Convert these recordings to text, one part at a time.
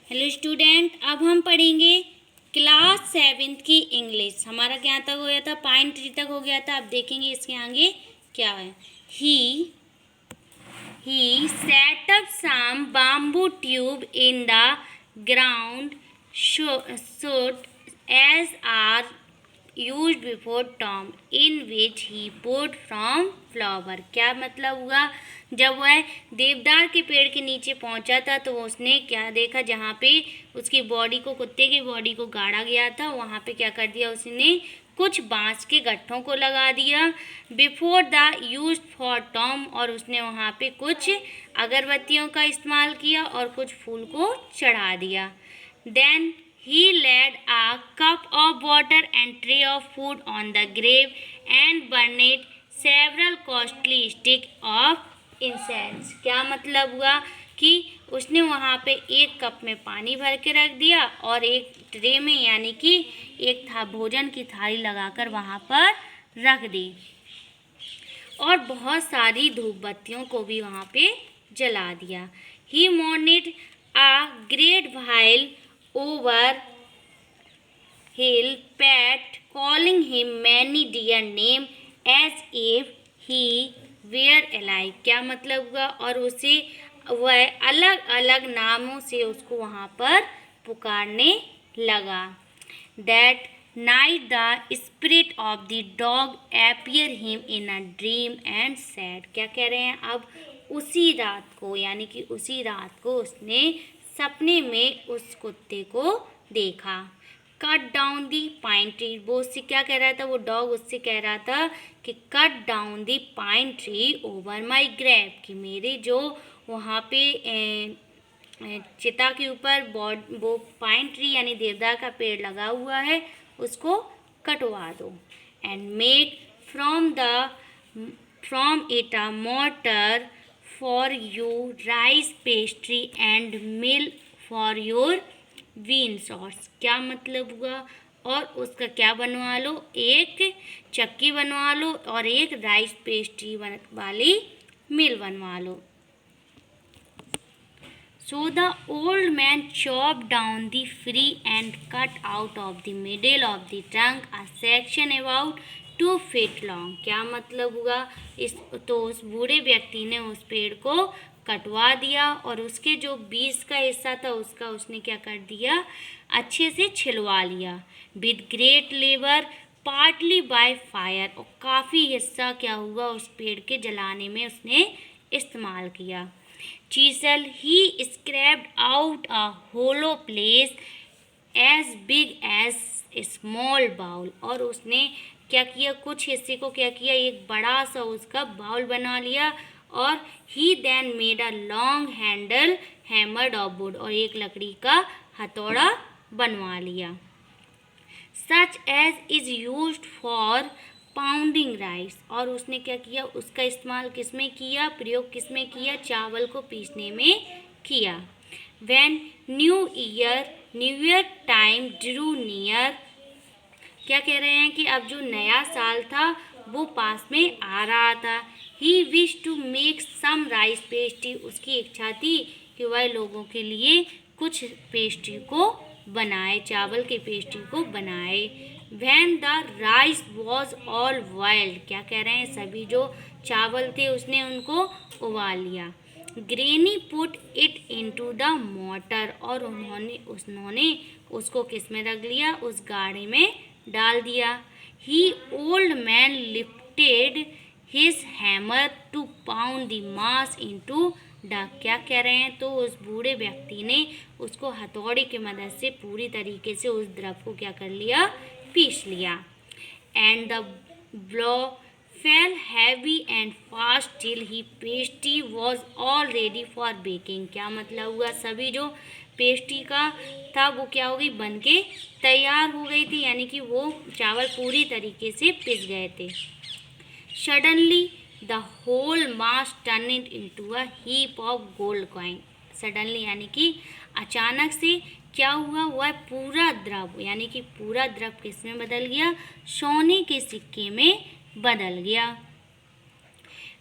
Hello student, अब हम पढ़ेंगे क्लास 7th की इंग्लिश। हमारा क्या तक हो गया था? पाइन ट्री तक हो गया था। अब देखेंगे इसके आगे क्या है। He set up some bamboo tube in the ground shoot as are used before Tom in which he poured from flower। क्या मतलब हुआ? जब वह देवदार के पेड़ के नीचे पहुंचा था तो उसने क्या देखा? जहाँ पे उसकी बॉडी को, कुत्ते की बॉडी को गाड़ा गया था, वहाँ पे क्या कर दिया उसने? कुछ बांस के गट्ठों को लगा दिया। Before the use for tomb, और उसने वहाँ पे कुछ अगरबत्तियों का इस्तेमाल किया और कुछ फूल को चढ़ा दिया। Then he laid a cup of water and tray of food on the grave and burned several costly sticks of incense। क्या मतलब हुआ कि उसने वहाँ पे एक कप में पानी भर के रख दिया और एक ट्रे में, यानी कि एक भोजन की थाली लगाकर वहाँ पर रख दी, और बहुत सारी धूप बत्तियों को भी वहाँ पे जला दिया। He mourned a great while over hill Pat, calling him many dear name as if he were alive। क्या मतलब हुआ? और उसे वह अलग अलग नामों से उसको वहाँ पर पुकारने लगा। That night the spirit of the dog appeared him in a dream and said। क्या कह रहे हैं? अब उसी रात को, यानी कि उसी रात को उसने सपने में उस कुत्ते को देखा। Cut down the pine tree, वो उससे क्या कह रहा था? वो डॉग उससे कह रहा था कि cut down the pine tree over my grave, कि मेरे जो वहाँ पे चिता के ऊपर वो पाइन ट्री यानी देवदार का पेड़ लगा हुआ है उसको कटवा दो। And make from it a mortar for you rice pastry and mill for your bean sauce. क्या मतलब हुआ? और उसका क्या बनवा लो? एक चक्की बनवा लो और एक राइस पेस्ट्री वाली मिल बनवा लो। So the old man chopped down the tree and cut out of the middle of the trunk a section about 2 feet long। क्या मतलब हुआ? उस बूढ़े व्यक्ति ने उस पेड़ को कटवा दिया और उसके जो बीच का हिस्सा था उसका उसने क्या कर दिया? अच्छे से छिलवा लिया। With great labour partly by fire, और काफ़ी हिस्सा क्या हुआ? उस पेड़ के जलाने में उसने इस्तेमाल किया। Chisel, he scraped out a hollow place as big as a small bowl। और उसने क्या किया? कुछ हिस्से को क्या किया? एक बड़ा सा उसका बाउल बना लिया। और he then made a long handle hammered of wood, और एक लकड़ी का हथौड़ा बनवा लिया। Such as is used for pounding rice, और उसने क्या किया? उसका इस्तेमाल किस में किया? प्रयोग किस में किया? चावल को पीसने में किया। When new year time Drew near, क्या कह रहे हैं कि अब जो नया साल था वो पास में आ रहा था। He wish to make some rice pastry, उसकी इच्छा थी कि वह लोगों के लिए कुछ पेस्ट्री को बनाए, चावल के पेस्ट्री को बनाए। When the rice was all boiled, क्या कह रहे हैं? सभी जो चावल थे उसने उनको उबाल लिया। Granny put it into the mortar, और उन्होंने उसको किस में रख लिया? उस गाड़ी में डाल दिया। He old man lifted his hammer to pound the mass into dough. क्या कह रहे हैं? तो उस बूढ़े व्यक्ति ने उसको हथौड़े की मदद से पूरी तरीके से उस द्रव को क्या कर लिया? पीस लिया। And the blow fail heavy and fast till he pastry was all ready for baking. क्या मतलब हुआ? सभी जो पेस्ट्री का था वो क्या हो गई? बन के तैयार हो गई थी, यानी कि वो चावल पूरी तरीके से पिस गए थे। Suddenly the whole mass turn it into a heap of gold coin. Suddenly यानी कि अचानक से क्या हुआ? वह पूरा द्रव, यानी कि पूरा द्रव किस में बदल गया? सोने के सिक्के में बदल गया।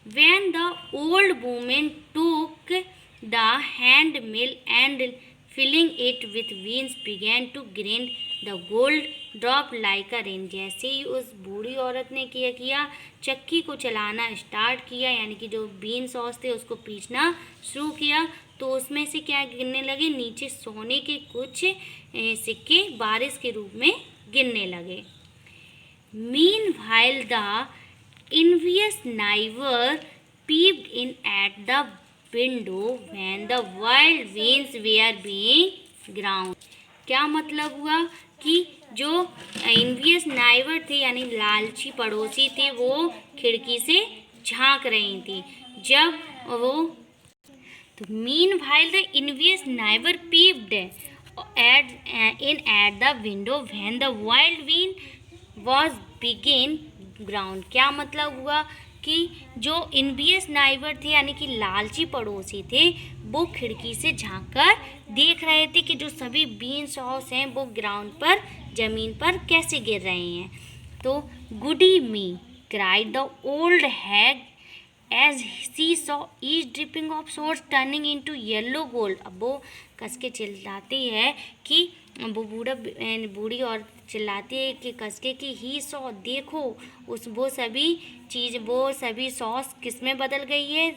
When the old woman took the hand mill and filling it with beans began to grind the gold drop like a rain। जैसे ही उस बूढ़ी औरत ने किया चक्की को चलाना स्टार्ट किया, यानी कि जो बीन सॉस थे उसको पीसना शुरू किया, तो उसमें से क्या गिरने लगे, नीचे सोने के कुछ सिक्के बारिश के रूप में गिरने लगे। Meanwhile, the envious neighbor peeped in at the window when the wild beans were being ground। क्या मतलब हुआ कि जो envious neighbor थे यानी लालची पड़ोसी थे, वो खिड़की से झांक रही थी जब वो तो meanwhile the envious neighbor peeped at the window when the wild bean was begin ground। क्या मतलब हुआ कि जो envious neighbor थे यानी कि लालची पड़ोसी थे, वो खिड़की से झांक कर देख रहे थे कि जो सभी बीन सॉस हैं वो ग्राउंड पर ज़मीन पर कैसे गिर रहे हैं। तो गुडी मी cried the old hag as she saw each dripping of swords turning into yellow gold। अब वो कस के चिल्लाती है कि वो बूढ़ी और चिल्लाती है कि कस के कि ही सौ देखो वो सभी सॉस किस में बदल गई है,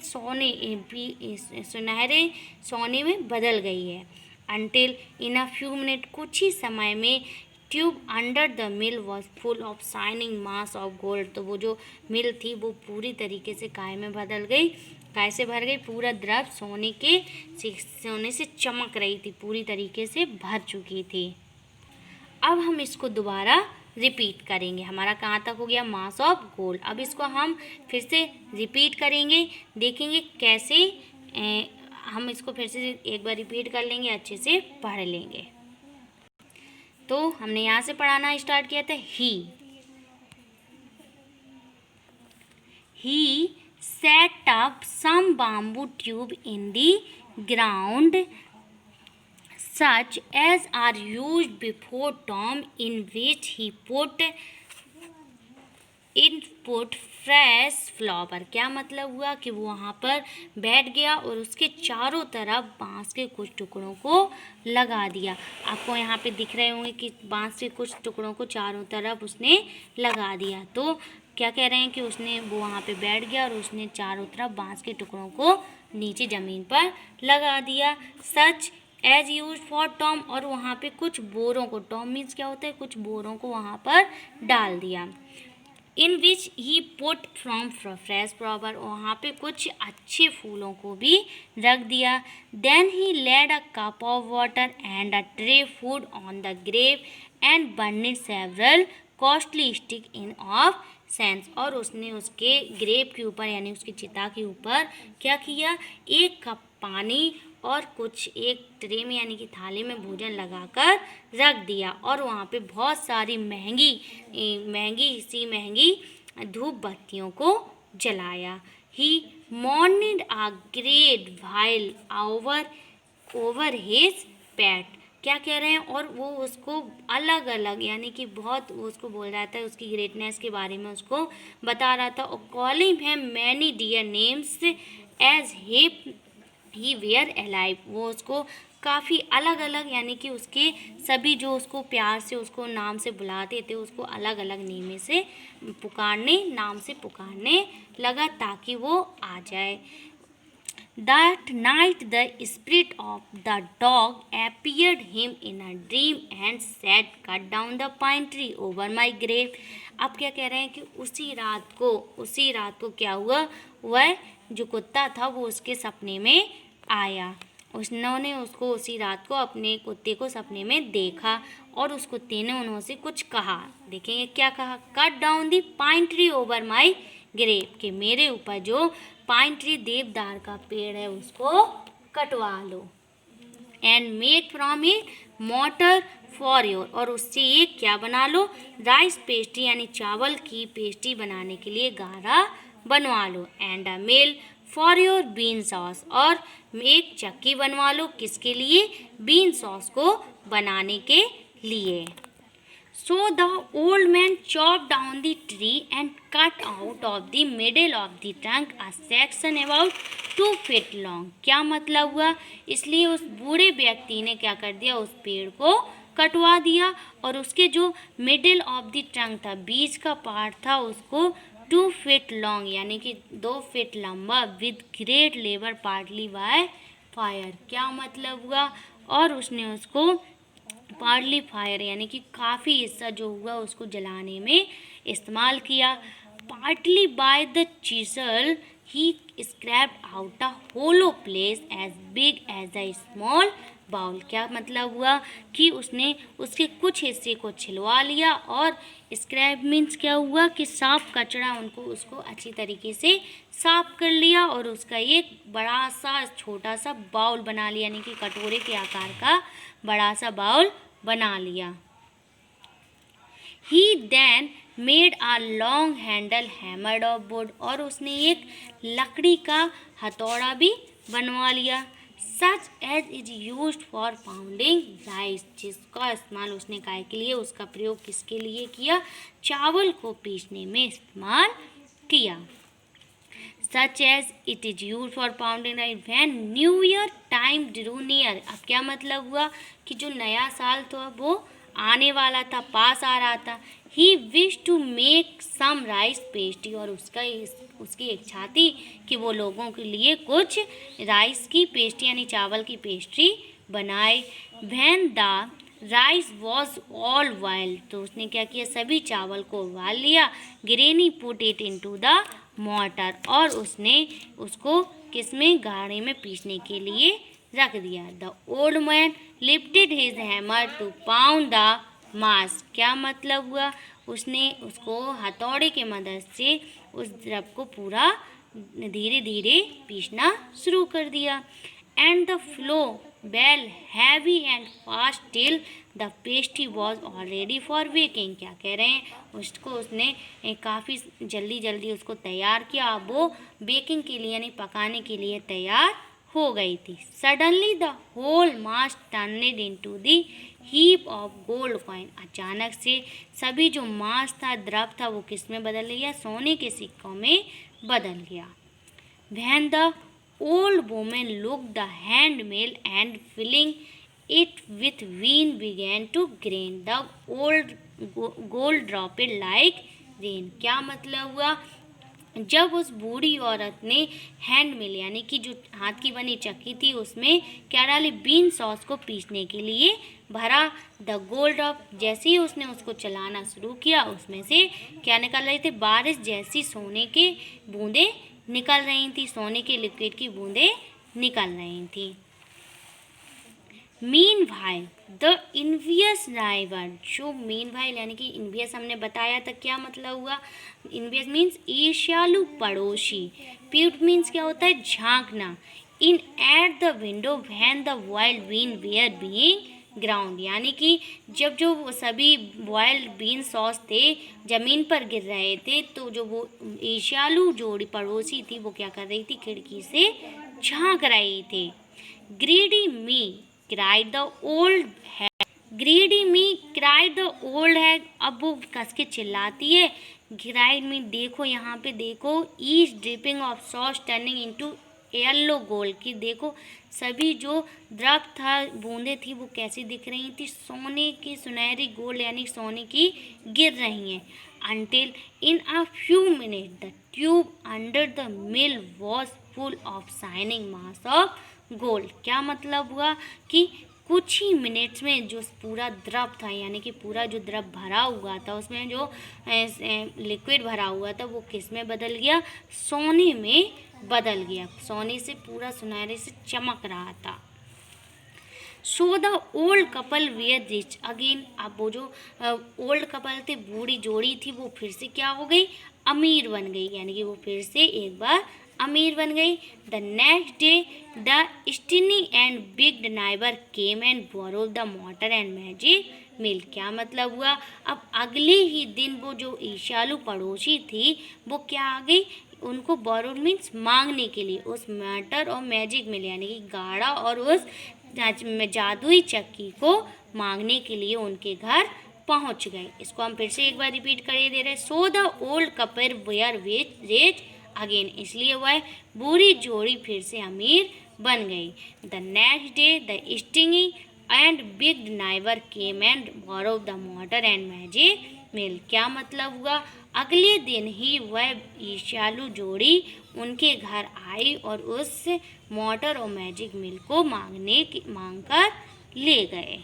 सुनहरे सोने में बदल गई है। Until in a few minutes, कुछ ही समय में tube under the mill was full of shining mass of gold. तो वो जो मिल थी वो पूरी तरीके से काय में बदल गई, काय से भर गई, पूरा द्रव सोने से चमक रही थी, पूरी तरीके से भर चुकी थी। अब हम इसको दोबारा रिपीट करेंगे। हमारा कहाँ तक हो गया, मास ऑफ गोल्ड। अब इसको हम फिर से रिपीट करेंगे, देखेंगे कैसे हम इसको फिर से एक बार रिपीट कर लेंगे, अच्छे से पढ़ लेंगे। तो हमने यहाँ से पढ़ाना स्टार्ट किया था। ही set up some bamboo tube in the ground such as are used before tomb, in which he put fresh flower. क्या मतलब हुआ कि वो वहाँ पर बैठ गया और उसके चारों तरफ बांस के कुछ टुकड़ों को लगा दिया। आपको यहाँ पे दिख रहे होंगे कि बांस के कुछ टुकड़ों को चारों तरफ उसने लगा दिया। तो क्या कह रहे हैं कि वो वहाँ पे बैठ गया और उसने चारों तरफ बांस के टुकड़ों को नीचे ज़मीन पर लगा दिया। Such as use for tomb, और वहाँ पे कुछ बोरों को, टॉम मीन्स क्या होता है, कुछ बोरों को वहाँ पर डाल दिया। In which he put from fresh flower, वहाँ पे कुछ अच्छे फूलों को भी रख दिया। Then he laid a cup of water and a tray food on the grave and burned several costly stick in of sense. और उसने उसके ग्रेव के ऊपर यानी उसकी चिता के ऊपर क्या किया, एक कप पानी और कुछ एक ट्रे में यानी कि थाली में भोजन लगाकर रख दिया, और वहाँ पे बहुत सारी महंगी धूप बत्तियों को जलाया। He mourning a great while over his pet. क्या कह रहे हैं, और वो उसको अलग अलग यानी कि बहुत उसको बोल रहा था, उसकी ग्रेटनेस के बारे में उसको बता रहा था। और calling him many dear names as he were alive, वो उसको काफ़ी अलग अलग यानी कि उसके सभी जो उसको प्यार से उसको नाम से बुलाते थे उसको अलग अलग नाम से पुकारने लगा ताकि वो आ जाए। That night the spirit of the dog appeared him in a dream and said, "Cut down the pine tree over my grave." अब क्या कह रहे हैं कि उसी रात को क्या हुआ, वह जो कुत्ता था वो उसके सपने में आया। उन्होंने उसको उसी रात को अपने कुत्ते को सपने में देखा और उस कुत्ते ने उनसे कुछ कहा। देखेंगे क्या कहा, cut down the pine tree over my grave, कि मेरे ऊपर जो पाइन ट्री देवदार का पेड़ है उसको कटवा लो। And make from it mortar for your, और उससे एक क्या बना लो, राइस पेस्ट्री यानी चावल की पेस्ट्री बनाने के लिए गारा बनवा लो। And a mill for your bean sauce, और एक चक्की बनवा लो, किसके लिए, बीन सॉस को बनाने के लिए। So the old man chopped down the tree and cut out of the middle of the trunk a section about 2 feet long. क्या मतलब हुआ? इसलिए उस बूढ़े व्यक्ति ने क्या कर दिया, उस पेड़ को कटवा दिया और उसके जो मिडिल ऑफ द ट्रंक था, बीच का पार्ट था, उसको 2 feet लॉन्ग यानी कि 2 feet लंबा with great labour partly by fire. क्या मतलब हुआ? और उसने उसको पार्टली फायर यानी कि काफ़ी हिस्सा जो हुआ उसको जलाने में इस्तेमाल किया। Partly by the chisel he scraped out a hollow place as big as a small bowl. क्या मतलब हुआ कि उसने उसके कुछ हिस्से को छिलवा लिया और स्क्रैप मीन्स क्या हुआ कि साफ कचरा उसको अच्छी तरीके से साफ कर लिया और उसका एक बड़ा सा छोटा सा बाउल बना लिया यानी कि कटोरे के आकार का बड़ा सा बाउल बना लिया। He then made a long handle hammered of wood और उसने एक लकड़ी का हथौड़ा भी बनवा लिया। Such as is used for pounding rice जिसका इस्तेमाल उसने काय के लिए, उसका प्रयोग किसके लिए किया? चावल को पीसने में इस्तेमाल किया। Such as it is used for pounding rice when New Year time drew near। अब क्या मतलब हुआ कि जो नया साल था वो आने वाला था, पास आ रहा था। He wished to make some rice pastry और उसकी इच्छा थी कि वो लोगों के लिए कुछ राइस की पेस्ट्री यानी चावल की पेस्ट्री बनाए। When the rice was all boiled तो उसने क्या किया, सभी चावल को उबाल लिया। Granny put it into the mortar और उसने उसको किसमें, गाड़ी में पीसने के लिए रख दिया। The old man lifted his hammer to pound the mass. क्या मतलब हुआ? उसने उसको हथौड़े के मदद से उस द्रव को पूरा धीरे धीरे पीसना शुरू कर दिया। And the blows fell heavy and fast till the pastry was already for baking. क्या कह रहे हैं, उसको उसने काफ़ी जल्दी जल्दी उसको तैयार किया, अब वो बेकिंग के लिए यानी पकाने के लिए तैयार हो गई थी। Suddenly the whole mass turned into the heap of gold coin. अचानक से सभी जो मास था, द्रव था, वो किस में बदल गया? सोने के सिक्कों में बदल गया। When the old woman looked the handmill and filling it with wine began to grain, the old gold dropped like rain। क्या मतलब हुआ? जब उस बूढ़ी औरत ने हैंड मिल यानी कि जो हाथ की बनी चक्की थी उसमें क्या डाली? बीन सॉस को पीसने के लिए भरा। द गोल्ड ऑफ जैसे ही उसने उसको चलाना शुरू किया उसमें से क्या निकल रहे थे? बारिश जैसी सोने के बूंदें निकल रही थी, सोने के लिक्विड की बूंदें निकल रही थी। मीनवाइल द इन्वियस ड्राइवर, जो मीनवाइल यानी कि इन्वियस हमने बताया था क्या मतलब हुआ? इन्वियस मीन्स ईर्ष्यालु पड़ोसी। प्यूट मीन्स क्या होता है? झांकना। In at the window when the wild bean were being ground, यानी कि जब जो सभी बॉयल्ड बीन सॉस थे ज़मीन पर गिर रहे थे तो जो वो ईर्ष्यालु जोड़ी पड़ोसी थी वो क्या कर रही थी? खिड़की से झांक रही थी। Greedy me cried the old hag, greedy me cried the old hag. अब वो कस के चिल्लाती है। ग्राइड मी देखो, यहाँ पे देखो, each dripping of sauce turning into yellow gold की देखो सभी जो द्रव था बूंदे थी वो कैसी दिख रही थी? सोने की सुनहरी गोल्ड यानी सोने की गिर रही हैं। Until in a few minutes the tube under the mill was full of shining mass of gold। क्या मतलब हुआ कि कुछ ही मिनट्स में जो पूरा द्रव था यानी कि पूरा जो द्रव भरा हुआ था उसमें जो लिक्विड भरा हुआ था वो किस में बदल गया? सोने में बदल गया। सोने से पूरा सुनहरे से चमक रहा था। So the old couple were rich again. अब वो जो ओल्ड कपल थे, बूढ़ी जोड़ी थी, वो फिर से क्या हो गई? अमीर बन गई, यानी कि वो फिर से एक बार अमीर बन गई। The next day the stingy and big neighbour came and borrowed the mortar and magic mill. क्या मतलब हुआ? अब अगले ही दिन वो जो ईर्ष्यालु पड़ोसी थी वो क्या आ गई? उनको बोरोड मीन्स मांगने के लिए उस मोटर और मैजिक मिल यानी कि गाड़ा और उस जादुई चक्की को मांगने के लिए उनके घर पहुंच गए। इसको हम फिर से एक बार रिपीट करिए दे रहे। So the old couple were rich again, इसलिए वह बूढ़ी जोड़ी फिर से अमीर बन गई। The next day the stingy and big neighbour came and borrow the mortar and magic mill. क्या मतलब हुआ? अगले दिन ही वह ईर्ष्यालु जोड़ी उनके घर आई और उस मोटर और मैजिक मिल को मांग कर ले गए।